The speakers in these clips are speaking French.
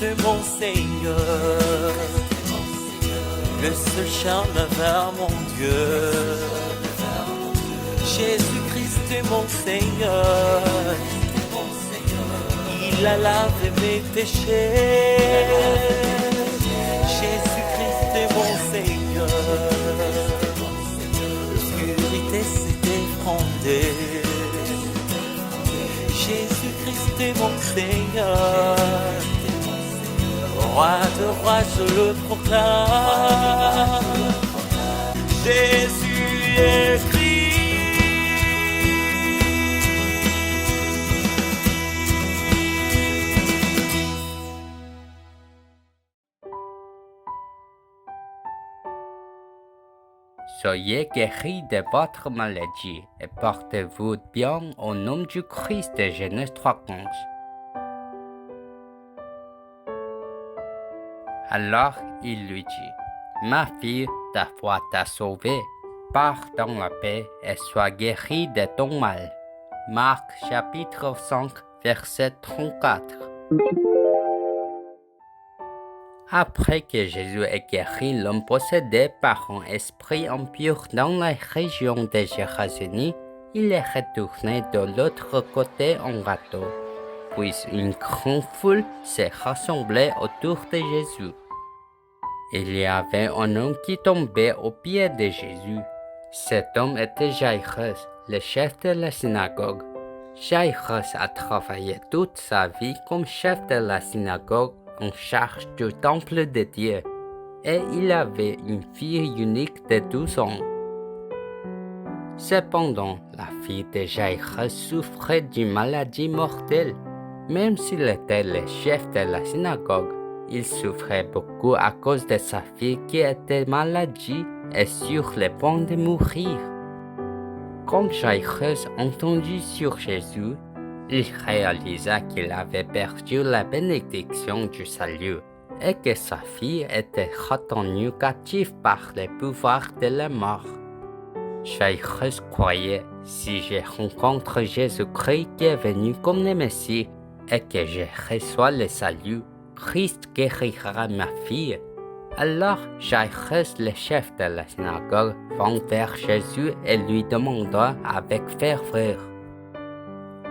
Jésus-Christ, mon Seigneur, le seul chemin vers mon Dieu. Jésus-Christ, mon Seigneur, il a lavé mes péchés. Jésus-Christ, mon Seigneur, l'obscurité s'est effondrée. Jésus-Christ, mon Seigneur, roi de rois, je le proclame. Jésus est Christ. Soyez guéris de votre maladie et portez-vous bien au nom du Christ de Genèse 3:15. Alors il lui dit, ma fille, ta foi t'a sauvée. Pars dans la paix et sois guérie de ton mal. Marc chapitre 5, verset 34. Après que Jésus ait guéri l'homme possédé par un esprit impur dans la région de Gérasenie, il est retourné de l'autre côté en bateau. Puis une grande foule s'est rassemblée autour de Jésus. Il y avait un homme qui tombait aux pieds de Jésus. Cet homme était Jairus, le chef de la synagogue. Jairus a travaillé toute sa vie comme chef de la synagogue en charge du temple de Dieu, et il avait une fille unique de 12 ans. Cependant, la fille de Jairus souffrait d'une maladie mortelle. Même s'il était le chef de la synagogue, il souffrait beaucoup à cause de sa fille qui était malade et sur le point de mourir. Quand Jairus entendit sur Jésus, il réalisa qu'il avait perdu la bénédiction du salut et que sa fille était retenue captive par le pouvoir de la mort. Jairus croyait, si je rencontre Jésus-Christ qui est venu comme le Messie et que je reçois le salut, Christ guérira ma fille. Alors Jairus, le chef de la synagogue, vint vers Jésus et lui demanda avec ferveur,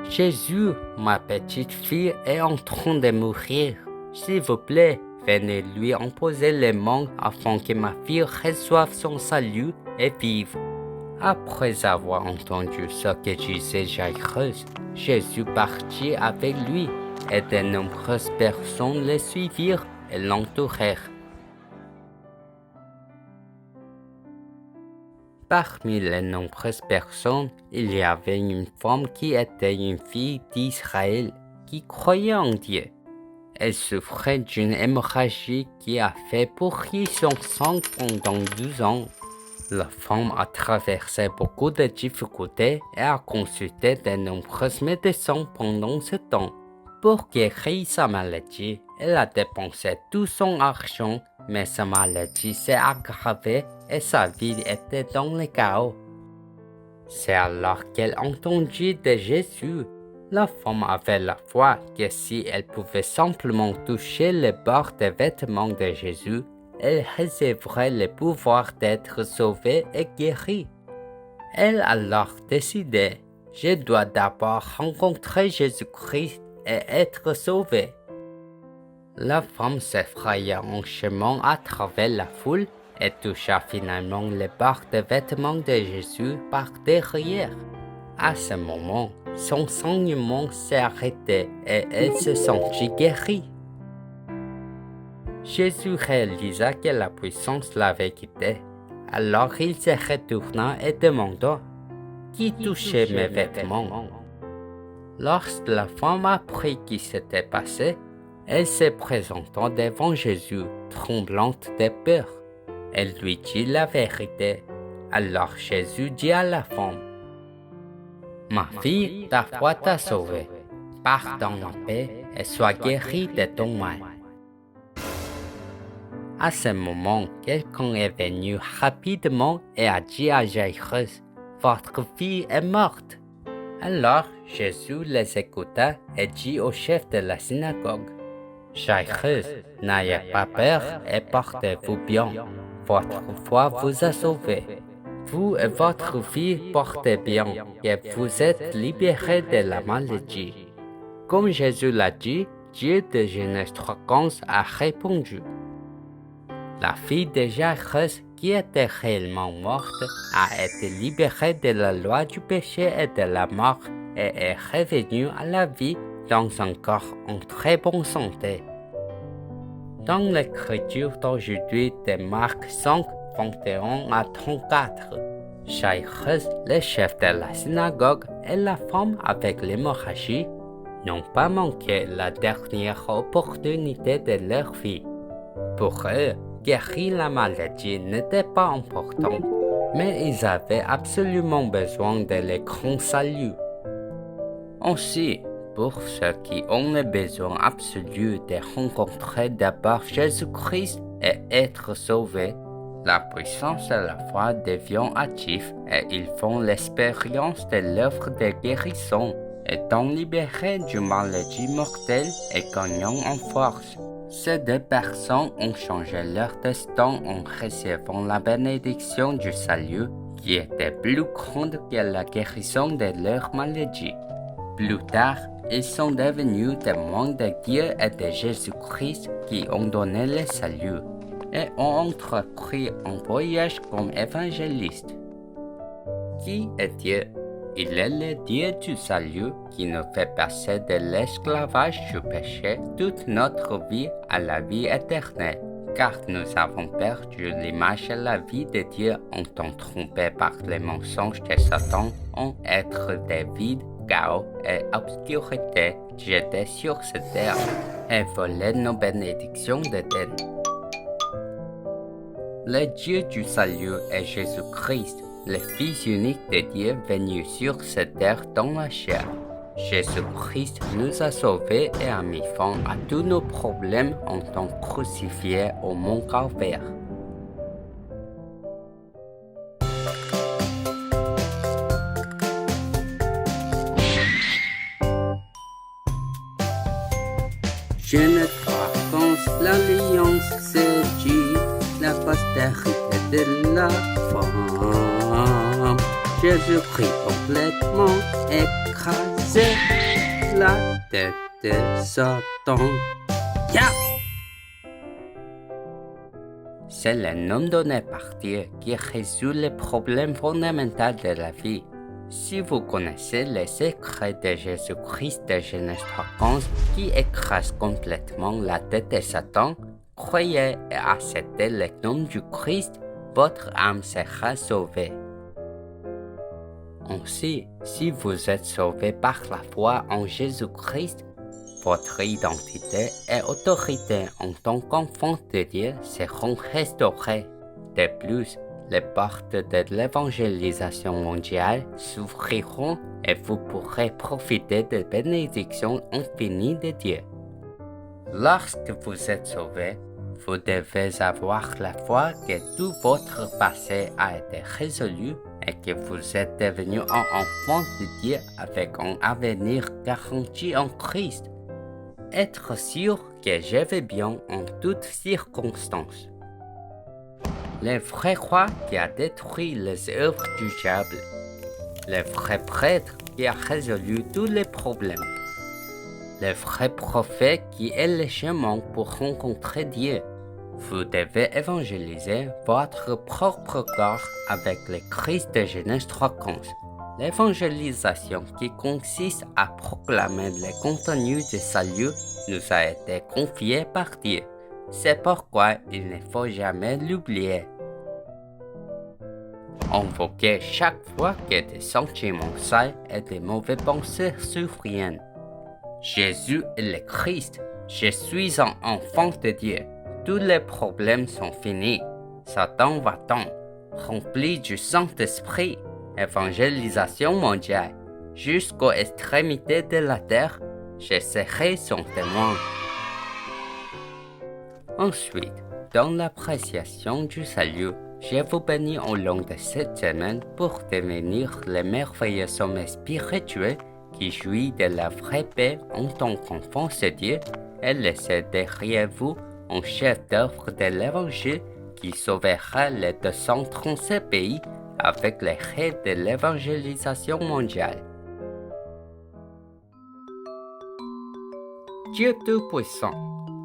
Jésus, ma petite fille est en train de mourir. S'il vous plaît, venez lui imposer les mains afin que ma fille reçoive son salut et vive. Après avoir entendu ce que disait Jairus, Jésus partit avec lui et de nombreuses personnes le suivirent et l'entourèrent. Parmi les nombreuses personnes, il y avait une femme qui était une fille d'Israël qui croyait en Dieu. Elle souffrait d'une hémorragie qui a fait pourrir son sang pendant 12 ans. La femme a traversé beaucoup de difficultés et a consulté de nombreux médecins pendant ce temps. Pour guérir sa maladie, elle a dépensé tout son argent, mais sa maladie s'est aggravée et sa vie était dans le chaos. C'est alors qu'elle entendit de Jésus. La femme avait la foi que si elle pouvait simplement toucher le bord des vêtements de Jésus, elle recevrait le pouvoir d'être sauvée et guérie. Elle a alors décidé, je dois d'abord rencontrer Jésus-Christ et être sauvée. La femme s'effraya en chemin à travers la foule et toucha finalement le bord des vêtements de Jésus par derrière. À ce moment, son saignement s'est arrêté et elle se sentit guérie. Jésus réalisa que la puissance l'avait quitté. Alors il se retourna et demanda, « Qui touchait mes vêtements ?» Lorsque la femme apprit ce qui s'était passé, elle se présenta devant Jésus, tremblante de peur. Elle lui dit la vérité. Alors Jésus dit à la femme, « Ma fille, ta foi t'a sauvée. Pars dans la paix et sois guérie de ton mal. » À ce moment, quelqu'un est venu rapidement et a dit à Jairus, « Votre fille est morte. » Alors Jésus les écouta et dit au chef de la synagogue, Jairus, n'ayez pas peur et portez-vous bien. Votre foi vous a sauvé. Vous et votre fille portez bien et vous êtes libérés de la maladie. Comme Jésus l'a dit, Dieu de Genèse 3:15 a répondu. La fille de Jairus, qui était réellement morte, a été libérée de la loi du péché et de la mort et est revenue à la vie dans un corps en très bonne santé. Dans l'écriture d'aujourd'hui de Marc 5, 21 à 34, Jairus, le chef de la synagogue, et la femme avec l'hémorragie n'ont pas manqué la dernière opportunité de leur vie. Pour eux, guérir la maladie n'était pas important, mais ils avaient absolument besoin de le grand salut. Ainsi, pour ceux qui ont le besoin absolu de rencontrer d'abord Jésus-Christ et être sauvés, la puissance de la foi devient active et ils font l'expérience de l'œuvre de guérison, étant libérés du maladie mortelle et gagnant en force. Ces deux personnes ont changé leur destin en recevant la bénédiction du salut qui était plus grande que la guérison de leur maladie. Plus tard, ils sont devenus témoins de Dieu et de Jésus-Christ qui ont donné le salut et ont entrepris un voyage comme évangélistes. Qui est Dieu? Il est le Dieu du salut qui nous fait passer de l'esclavage du péché toute notre vie à la vie éternelle, car nous avons perdu l'image et la vie de Dieu en étant trompés par les mensonges de Satan, en être des vides, chaos et obscurité jetés sur cette terre et voler nos bénédictions d'Éden. Le Dieu du salut est Jésus-Christ, le Fils unique de Dieu venu sur cette terre dans la chair. Jésus-Christ nous a sauvés et a mis fin à tous nos problèmes en tant crucifié au mont Calvaire. Genèse 3:15, l'alliance se dit, la postérité de la femme. Jésus-Christ complètement écrasé, la tête de Satan. Yeah! C'est le nom donné par Dieu qui résout les problèmes fondamentaux de la vie. Si vous connaissez les secrets de Jésus-Christ de Genèse 3:15 qui écrase complètement la tête de Satan, croyez et acceptez le nom du Christ, votre âme sera sauvée. Ainsi, si vous êtes sauvé par la foi en Jésus-Christ, votre identité et autorité en tant qu'enfant de Dieu seront restaurées. De plus, les portes de l'évangélisation mondiale s'ouvriront et vous pourrez profiter des bénédictions infinies de Dieu. Lorsque vous êtes sauvé, vous devez avoir la foi que tout votre passé a été résolu et que vous êtes devenu un enfant de Dieu avec un avenir garanti en Christ. Être sûr que je vais bien en toutes circonstances. Le vrai roi qui a détruit les œuvres du diable. Le vrai prêtre qui a résolu tous les problèmes. Le vrai prophète qui est le chemin pour rencontrer Dieu. Vous devez évangéliser votre propre corps avec le Christ de Genèse 3:15. L'évangélisation qui consiste à proclamer le contenu du salut nous a été confiée par Dieu. C'est pourquoi il ne faut jamais l'oublier. Invoquez chaque fois que des sentiments sales et des mauvaises pensées surviennent. Jésus est le Christ. Je suis un enfant de Dieu. Tous les problèmes sont finis. Satan va-t'en. Rempli du Saint-Esprit. Évangélisation mondiale. Jusqu'aux extrémités de la terre, je serai son témoin. Ensuite, dans l'appréciation du salut, je vous bénis au long de cette semaine pour devenir le merveilleux sommet spirituel qui jouit de la vraie paix en tant qu'enfant de Dieu et laissez derrière vous un chef-d'œuvre de l'Évangile qui sauvera les 237 pays avec les rêves de l'évangélisation mondiale. Dieu Tout-Puissant,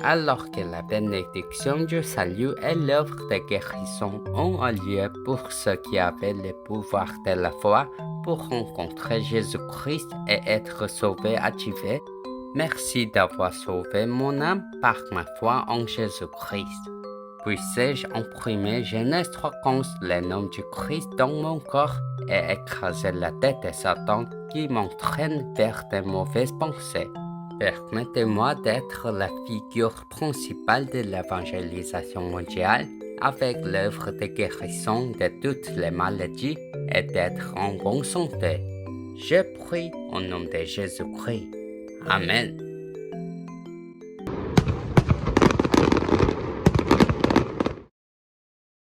alors que la bénédiction du salut et l'œuvre de guérison ont eu lieu pour ceux qui avaient le pouvoir de la foi pour rencontrer Jésus-Christ et être sauvés activés, merci d'avoir sauvé mon âme par ma foi en Jésus-Christ. Puissais-je imprimer Genèse 3:15 le nom du Christ dans mon corps et écraser la tête de Satan qui m'entraîne vers de mauvaises pensées. Permettez-moi d'être la figure principale de l'évangélisation mondiale avec l'œuvre de guérison de toutes les maladies et d'être en bonne santé. Je prie au nom de Jésus-Christ. Amen.